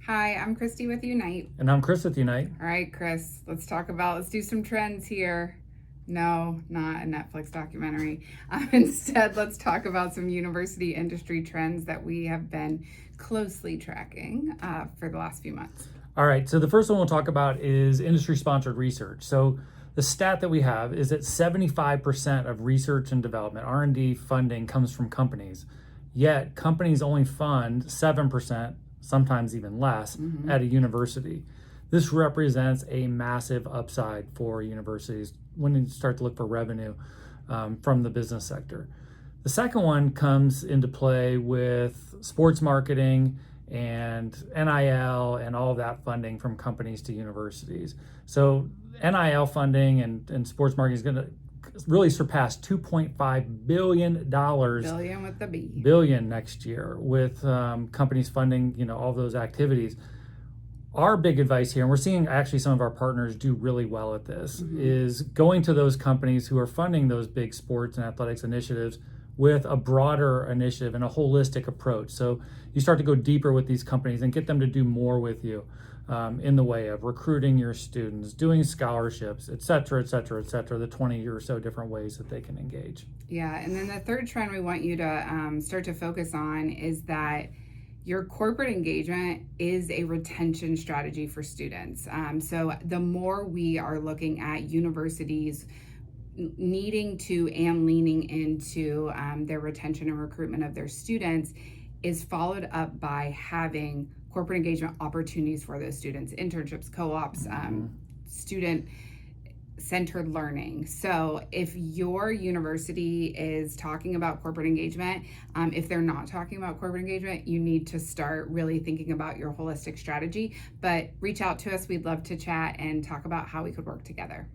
Hi, I'm Christy with Unite. And I'm Chris with Unite. All right, Chris, let's do some trends here. No, not a Netflix documentary. Instead, let's talk about some university industry trends that we have been closely tracking for the last few months. All right, so the first one we'll talk about is industry-sponsored research. So the stat that we have is that 75% of research and development, R&D funding, comes from companies. Yet companies only fund 7%, sometimes even less, at a university. This represents a massive upside for universities when you start to look for revenue from the business sector. The second one comes into play with sports marketing and NIL and all of that funding from companies to universities. So NIL funding and sports marketing is going to really surpass $2.5 billion. Billion with the B. Billion next year with companies funding, all those activities. Our big advice here, and we're seeing actually some of our partners do really well at this, is going to those companies who are funding those big sports and athletics initiatives with a broader initiative and a holistic approach. So you start to go deeper with these companies and get them to do more with you in the way of recruiting your students, doing scholarships, et cetera, the 20 or so different ways that they can engage. Yeah, and then the third trend we want you to start to focus on is that your corporate engagement is a retention strategy for students. So the more we are looking at universities needing to and leaning into their retention and recruitment of their students is followed up by having corporate engagement opportunities for those students, internships, co-ops, student centered learning. So if your university is talking about corporate engagement, if they're not talking about corporate engagement, you need to start really thinking about your holistic strategy. But reach out to us. We'd love to chat and talk about how we could work together.